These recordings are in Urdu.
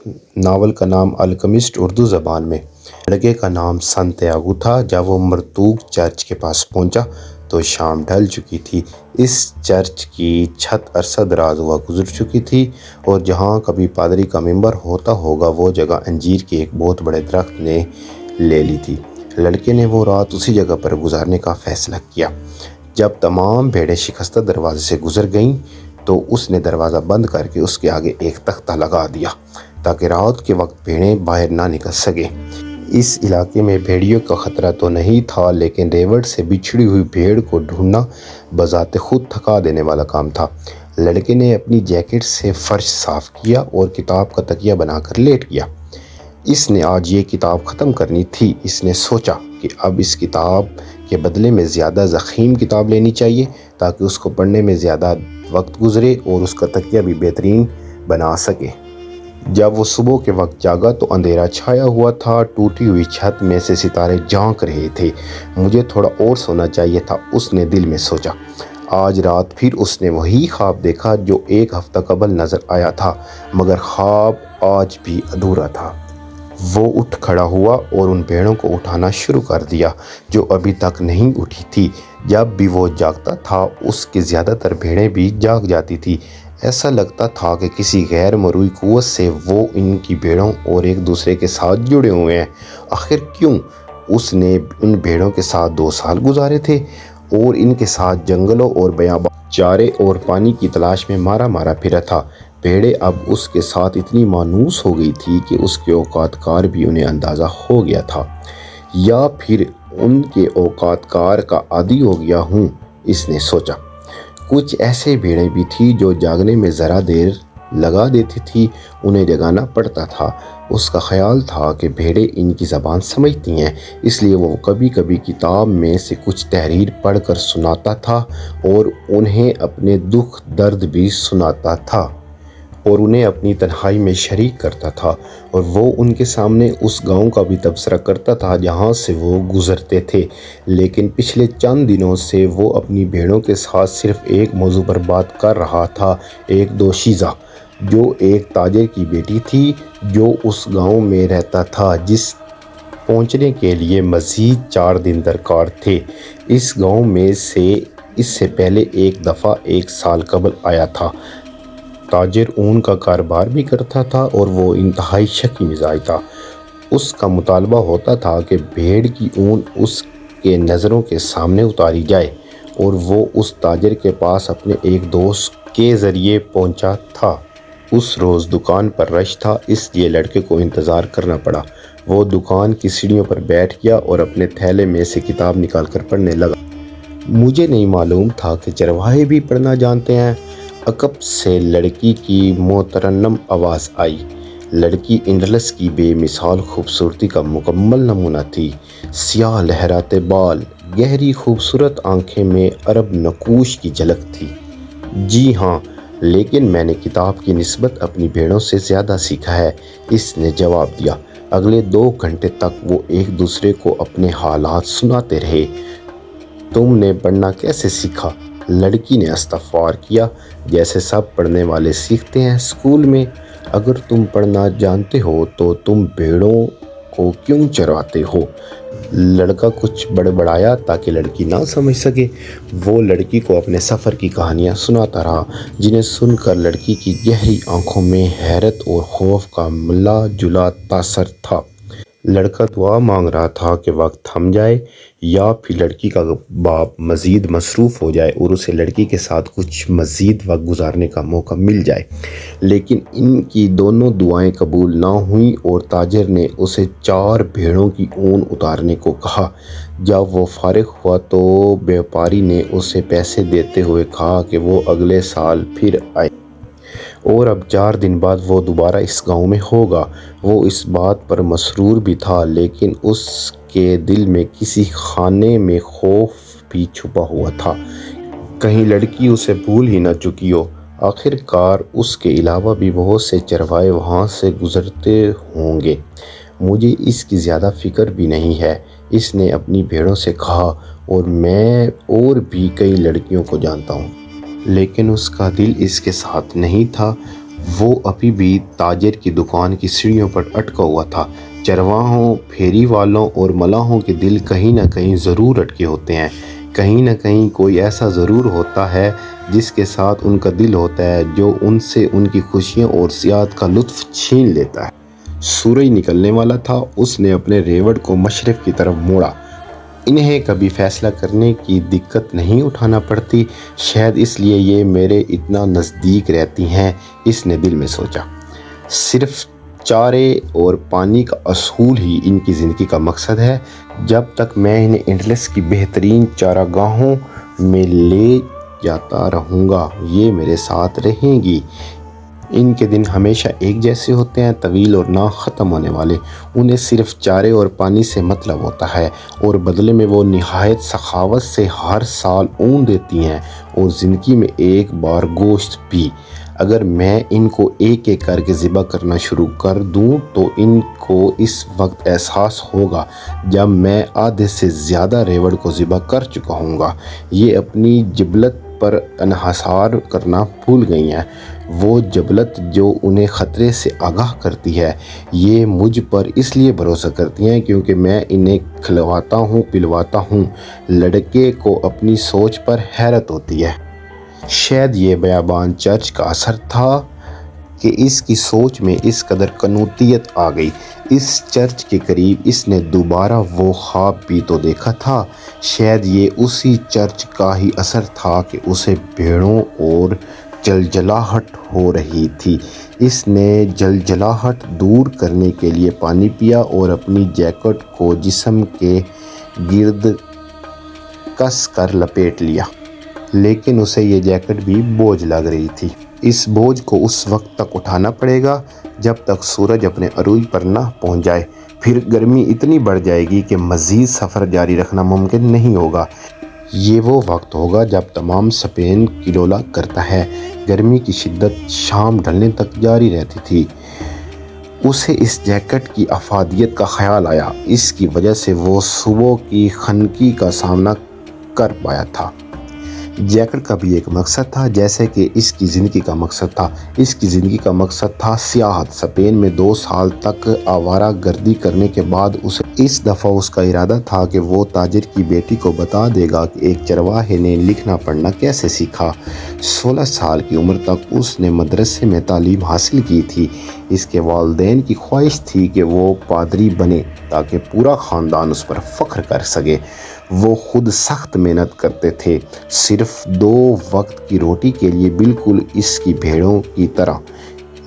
ناول کا نام الکیمسٹ اردو زبان میں۔ لڑکے کا نام سانتیاگو تھا۔ جب وہ مرتوک چرچ کے پاس پہنچا تو شام ڈھل چکی تھی۔ اس چرچ کی چھت عرصہ دراز ہوا گزر چکی تھی اور جہاں کبھی پادری کا ممبر ہوتا ہوگا وہ جگہ انجیر کے ایک بہت بڑے درخت نے لے لی تھی۔ لڑکے نے وہ رات اسی جگہ پر گزارنے کا فیصلہ کیا۔ جب تمام بھیڑیں شکستہ دروازے سے گزر گئیں تو اس نے دروازہ بند کر کے اس کے آگے ایک تختہ لگا دیا تاکہ رات کے وقت بھیڑیں باہر نہ نکل سکیں۔ اس علاقے میں بھیڑیوں کا خطرہ تو نہیں تھا، لیکن ریوڑ سے بچھڑی ہوئی بھیڑ کو ڈھونڈنا بذات خود تھکا دینے والا کام تھا۔ لڑکے نے اپنی جیکٹ سے فرش صاف کیا اور کتاب کا تکیہ بنا کر لیٹ گیا۔ اس نے آج یہ کتاب ختم کرنی تھی۔ اس نے سوچا کہ اب اس کتاب کے بدلے میں زیادہ ضخیم کتاب لینی چاہیے تاکہ اس کو پڑھنے میں زیادہ وقت گزرے اور اس کا تکیہ بھی بہترین بنا سکے۔ جب وہ صبح کے وقت جاگا تو اندھیرا چھایا ہوا تھا۔ ٹوٹی ہوئی چھت میں سے ستارے جھانک رہے تھے۔ مجھے تھوڑا اور سونا چاہیے تھا، اس نے دل میں سوچا۔ آج رات پھر اس نے وہی خواب دیکھا جو ایک ہفتہ قبل نظر آیا تھا، مگر خواب آج بھی ادھورا تھا۔ وہ اٹھ کھڑا ہوا اور ان بھیڑوں کو اٹھانا شروع کر دیا جو ابھی تک نہیں اٹھی تھی۔ جب بھی وہ جاگتا تھا اس کی زیادہ تر بھیڑیں بھی جاگ جاتی تھیں۔ ایسا لگتا تھا کہ کسی غیر مرئی قوت سے وہ ان کی بھیڑوں اور ایک دوسرے کے ساتھ جڑے ہوئے ہیں۔ آخر کیوں؟ اس نے ان بھیڑوں کے ساتھ 2 سال گزارے تھے اور ان کے ساتھ جنگلوں اور بیابان، چارے اور پانی کی تلاش میں مارا پھرا تھا۔ بھیڑیں اب اس کے ساتھ اتنی مانوس ہو گئی تھی کہ اس کے اوقات کار بھی انہیں اندازہ ہو گیا تھا، یا پھر ان کے اوقات کار کا عادی ہو گیا ہوں، اس نے سوچا۔ کچھ ایسے بھیڑیں بھی تھیں جو جاگنے میں ذرا دیر لگا دیتی تھی، انہیں جگانا پڑتا تھا۔ اس کا خیال تھا کہ بھیڑیں ان کی زبان سمجھتی ہیں، اس لیے وہ کبھی کبھی کتاب میں سے کچھ تحریر پڑھ کر سناتا تھا اور انہیں اپنے دکھ درد بھی سناتا تھا اور انہیں اپنی تنہائی میں شریک کرتا تھا، اور وہ ان کے سامنے اس گاؤں کا بھی تبصرہ کرتا تھا جہاں سے وہ گزرتے تھے۔ لیکن پچھلے چند دنوں سے وہ اپنی بھیڑوں کے ساتھ صرف ایک موضوع پر بات کر رہا تھا، ایک دوشیزہ جو ایک تاجر کی بیٹی تھی جو اس گاؤں میں رہتا تھا جس پہنچنے کے لیے مزید 4 دن درکار تھے۔ اس گاؤں میں اس سے پہلے ایک دفعہ 1 سال قبل آیا تھا۔ تاجر اون کا کاروبار بھی کرتا تھا اور وہ انتہائی شکی مزاج تھا۔ اس کا مطالبہ ہوتا تھا کہ بھیڑ کی اون اس کے نظروں کے سامنے اتاری جائے، اور وہ اس تاجر کے پاس اپنے ایک دوست کے ذریعے پہنچا تھا۔ اس روز دکان پر رش تھا، اس لیے لڑکے کو انتظار کرنا پڑا۔ وہ دکان کی سیڑھیوں پر بیٹھ گیا اور اپنے تھیلے میں سے کتاب نکال کر پڑھنے لگا۔ مجھے نہیں معلوم تھا کہ چرواہے بھی پڑھنا جانتے ہیں، عقب سے لڑکی کی مترنم آواز آئی۔ لڑکی انڈلس کی بے مثال خوبصورتی کا مکمل نمونہ تھی۔ سیاہ لہراتے بال، گہری خوبصورت آنکھیں میں عرب نقوش کی جھلک تھی۔ جی ہاں، لیکن میں نے کتاب کی نسبت اپنی بھیڑوں سے زیادہ سیکھا ہے، اس نے جواب دیا۔ اگلے 2 گھنٹے تک وہ ایک دوسرے کو اپنے حالات سناتے رہے۔ تم نے پڑھنا کیسے سیکھا؟ لڑکی نے استغفار کیا۔ جیسے سب پڑھنے والے سیکھتے ہیں اسکول میں۔ اگر تم پڑھنا جانتے ہو تو تم بھیڑوں کو کیوں چراتے ہو؟ لڑکا کچھ بڑبڑایا تاکہ لڑکی نہ سمجھ سکے۔ وہ لڑکی کو اپنے سفر کی کہانیاں سناتا رہا، جنہیں سن کر لڑکی کی گہری آنکھوں میں حیرت اور خوف کا ملا جلا تاثر تھا۔ لڑکا دعا مانگ رہا تھا کہ وقت تھم جائے یا پھر لڑکی کا باپ مزید مصروف ہو جائے اور اسے لڑکی کے ساتھ کچھ مزید وقت گزارنے کا موقع مل جائے، لیکن ان کی دونوں دعائیں قبول نہ ہوئیں اور تاجر نے اسے 4 بھیڑوں کی اون اتارنے کو کہا۔ جب وہ فارغ ہوا تو بیوپاری نے اسے پیسے دیتے ہوئے کہا کہ وہ اگلے سال پھر آئے، اور اب 4 دن بعد وہ دوبارہ اس گاؤں میں ہوگا۔ وہ اس بات پر مسرور بھی تھا، لیکن اس کے دل میں کسی خانے میں خوف بھی چھپا ہوا تھا، کہیں لڑکی اسے بھول ہی نہ چکی ہو۔ آخر کار اس کے علاوہ بھی بہت سے چرواہے وہاں سے گزرتے ہوں گے، مجھے اس کی زیادہ فکر بھی نہیں ہے، اس نے اپنی بھیڑوں سے کہا، اور میں اور بھی کئی لڑکیوں کو جانتا ہوں۔ لیکن اس کا دل اس کے ساتھ نہیں تھا۔ وہ ابھی بھی تاجر کی دکان کی سیڑھیوں پر اٹکا ہوا تھا۔ چرواہوں، پھیری والوں اور ملاحوں کے دل کہیں نہ کہیں ضرور اٹکے ہوتے ہیں۔ کہیں نہ کہیں کوئی ایسا ضرور ہوتا ہے جس کے ساتھ ان کا دل ہوتا ہے، جو ان سے ان کی خوشیاں اور سیاحت کا لطف چھین لیتا ہے۔ سورج نکلنے والا تھا، اس نے اپنے ریوڑ کو مشرق کی طرف موڑا۔ انہیں کبھی فیصلہ کرنے کی دقت نہیں اٹھانا پڑتی، شاید اس لیے یہ میرے اتنا نزدیک رہتی ہیں، اس نے دل میں سوچا۔ صرف چارے اور پانی کا اصول ہی ان کی زندگی کا مقصد ہے۔ جب تک میں انہیں انڈلس کی بہترین چراگاہوں میں لے جاتا رہوں گا، یہ میرے ساتھ رہیں گی۔ ان کے دن ہمیشہ ایک جیسے ہوتے ہیں، طویل اور نہ ختم ہونے والے۔ انہیں صرف چارے اور پانی سے مطلب ہوتا ہے، اور بدلے میں وہ نہایت سخاوت سے ہر سال اون دیتی ہیں، اور زندگی میں ایک بار گوشت بھی۔ اگر میں ان کو ایک ایک کر کے ذبح کرنا شروع کر دوں تو ان کو اس وقت احساس ہوگا جب میں آدھے سے زیادہ ریوڑ کو ذبح کر چکا ہوں گا۔ یہ اپنی جبلت پر انحصار کرنا بھول گئی ہیں، وہ جبلت جو انہیں خطرے سے آگاہ کرتی ہے۔ یہ مجھ پر اس لیے بھروسہ کرتی ہیں کیونکہ میں انہیں کھلواتا ہوں، پلواتا ہوں۔ لڑکے کو اپنی سوچ پر حیرت ہوتی ہے۔ شاید یہ بیابان چرچ کا اثر تھا کہ اس کی سوچ میں اس قدر قنوتیت آ گئی۔ اس چرچ کے قریب اس نے دوبارہ وہ خواب بھی تو دیکھا تھا۔ شاید یہ اسی چرچ کا ہی اثر تھا کہ اسے بھیڑوں اور جلجلاہٹ ہو رہی تھی۔ اس نے جلجلاہٹ دور کرنے کے لیے پانی پیا اور اپنی جیکٹ کو جسم کے گرد کس کر لپیٹ لیا، لیکن اسے یہ جیکٹ بھی بوجھ لگ رہی تھی۔ اس بوجھ کو اس وقت تک اٹھانا پڑے گا جب تک سورج اپنے عروج پر نہ پہنچ جائے، پھر گرمی اتنی بڑھ جائے گی کہ مزید سفر جاری رکھنا ممکن نہیں ہوگا۔ یہ وہ وقت ہوگا جب تمام اسپین کلولہ کرتا ہے۔ گرمی کی شدت شام ڈھلنے تک جاری رہتی تھی۔ اسے اس جیکٹ کی افادیت کا خیال آیا، اس کی وجہ سے وہ صبح کی خنکی کا سامنا کر پایا تھا۔ جیکٹ کا بھی ایک مقصد تھا، جیسے کہ اس کی زندگی کا مقصد تھا۔ اس کی زندگی کا مقصد تھا سیاحت۔ اسپین میں 2 سال تک آوارہ گردی کرنے کے بعد اسے اس دفعہ اس کا ارادہ تھا کہ وہ تاجر کی بیٹی کو بتا دے گا کہ ایک چرواہے نے لکھنا پڑھنا کیسے سیکھا۔ 16 سال کی عمر تک اس نے مدرسے میں تعلیم حاصل کی تھی۔ اس کے والدین کی خواہش تھی کہ وہ پادری بنے تاکہ پورا خاندان اس پر فخر کر سکے۔ وہ خود سخت محنت کرتے تھے، صرف 2 وقت کی روٹی کے لیے، بالکل اس کی بھیڑوں کی طرح۔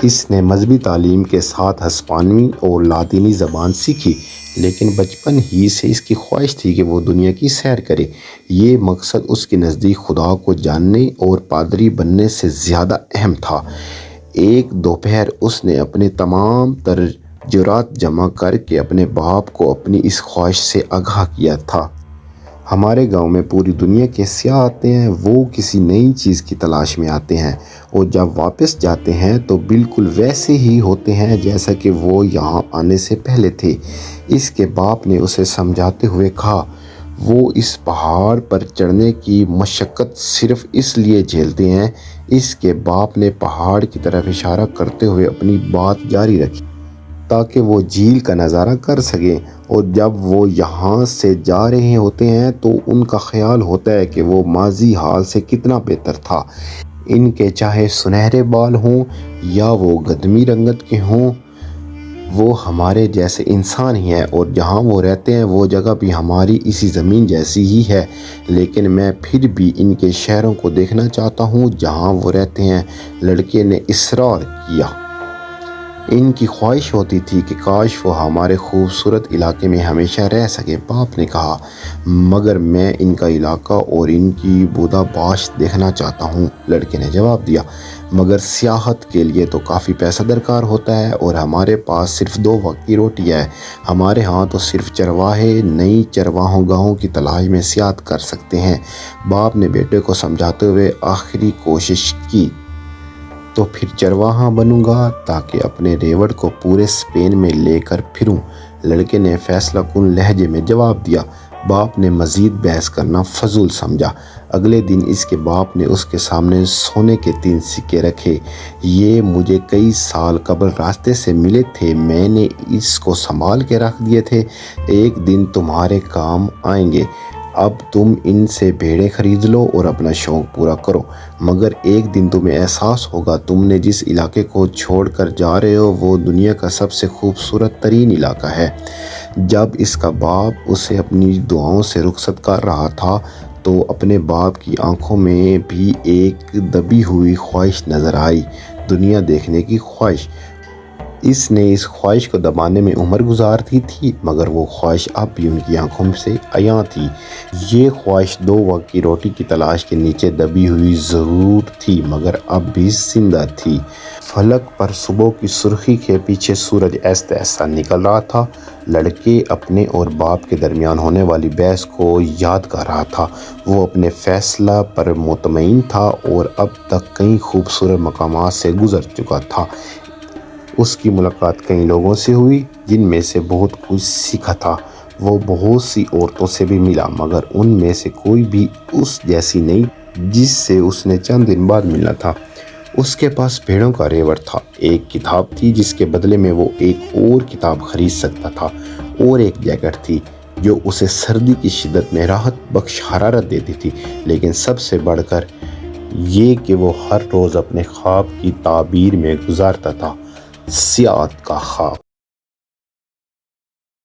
اس نے مذہبی تعلیم کے ساتھ ہسپانوی اور لاطینی زبان سیکھی، لیکن بچپن ہی سے اس کی خواہش تھی کہ وہ دنیا کی سیر کرے۔ یہ مقصد اس کے نزدیک خدا کو جاننے اور پادری بننے سے زیادہ اہم تھا۔ ایک دوپہر اس نے اپنے تمام تجربات جمع کر کے اپنے باپ کو اپنی اس خواہش سے آگاہ کیا تھا۔ ہمارے گاؤں میں پوری دنیا کے سیاح آتے ہیں، وہ کسی نئی چیز کی تلاش میں آتے ہیں، اور جب واپس جاتے ہیں تو بالکل ویسے ہی ہوتے ہیں جیسا کہ وہ یہاں آنے سے پہلے تھے۔ اس کے باپ نے اسے سمجھاتے ہوئے کہا، وہ اس پہاڑ پر چڑھنے کی مشقت صرف اس لیے جھیلتے ہیں۔ اس کے باپ نے پہاڑ کی طرف اشارہ کرتے ہوئے اپنی بات جاری رکھی، تاکہ وہ جھیل کا نظارہ کر سکیں، اور جب وہ یہاں سے جا رہے ہوتے ہیں تو ان کا خیال ہوتا ہے کہ وہ ماضی حال سے کتنا بہتر تھا۔ ان کے چاہے سنہرے بال ہوں یا وہ گدمی رنگت کے ہوں، وہ ہمارے جیسے انسان ہی ہیں، اور جہاں وہ رہتے ہیں وہ جگہ بھی ہماری اسی زمین جیسی ہی ہے، لیکن میں پھر بھی ان کے شہروں کو دیکھنا چاہتا ہوں جہاں وہ رہتے ہیں۔ لڑکے نے اصرار کیا۔ ان کی خواہش ہوتی تھی کہ کاش وہ ہمارے خوبصورت علاقے میں ہمیشہ رہ سکے۔ باپ نے کہا، مگر میں ان کا علاقہ اور ان کی بودا باشت دیکھنا چاہتا ہوں۔ لڑکے نے جواب دیا، مگر سیاحت کے لیے تو کافی پیسہ درکار ہوتا ہے، اور ہمارے پاس صرف 2 وقت کی روٹی ہے۔ ہمارے ہاں تو صرف چرواہے نئی چرواہوں گاہوں کی تلاش میں سیاحت کر سکتے ہیں۔ باپ نے بیٹے کو سمجھاتے ہوئے آخری کوشش کی، تو پھر چرواہا بنوں گا تاکہ اپنے ریوڑ کو پورے اسپین میں لے کر پھروں۔ لڑکے نے فیصلہ کن لہجے میں جواب دیا، باپ نے مزید بحث کرنا فضول سمجھا۔ اگلے دن اس کے باپ نے اس کے سامنے سونے کے 3 سکے رکھے۔ یہ مجھے کئی سال قبل راستے سے ملے تھے، میں نے اس کو سنبھال کے رکھ دیے تھے، ایک دن تمہارے کام آئیں گے۔ اب تم ان سے بھیڑیں خرید لو اور اپنا شوق پورا کرو، مگر ایک دن تمہیں احساس ہوگا تم نے جس علاقے کو چھوڑ کر جا رہے ہو وہ دنیا کا سب سے خوبصورت ترین علاقہ ہے۔ جب اس کا باپ اسے اپنی دعاؤں سے رخصت کر رہا تھا تو اپنے باپ کی آنکھوں میں بھی ایک دبی ہوئی خواہش نظر آئی، دنیا دیکھنے کی خواہش۔ اس نے اس خواہش کو دبانے میں عمر گزار دی تھی، مگر وہ خواہش اب بھی ان کی آنکھوں سے عیاں تھی۔ یہ خواہش 2 وقت کی روٹی کی تلاش کے نیچے دبی ہوئی ضرور تھی، مگر اب بھی زندہ تھی۔ فلک پر صبح کی سرخی کے پیچھے سورج آہستہ آہستہ نکل رہا تھا۔ لڑکے اپنے اور باپ کے درمیان ہونے والی بحث کو یاد کر رہا تھا۔ وہ اپنے فیصلہ پر مطمئن تھا اور اب تک کئی خوبصورت مقامات سے گزر چکا تھا۔ اس کی ملاقات کئی لوگوں سے ہوئی جن میں سے بہت کچھ سیکھا تھا۔ وہ بہت سی عورتوں سے بھی ملا، مگر ان میں سے کوئی بھی اس جیسی نہیں جس سے اس نے چند دن بعد ملنا تھا۔ اس کے پاس بھیڑوں کا ریوڑ تھا، ایک کتاب تھی جس کے بدلے میں وہ ایک اور کتاب خرید سکتا تھا، اور ایک جیکٹ تھی جو اسے سردی کی شدت میں راحت بخش حرارت دیتی تھی، لیکن سب سے بڑھ کر یہ کہ وہ ہر روز اپنے خواب کی تعبیر میں گزارتا تھا، سیاحت کا خواب۔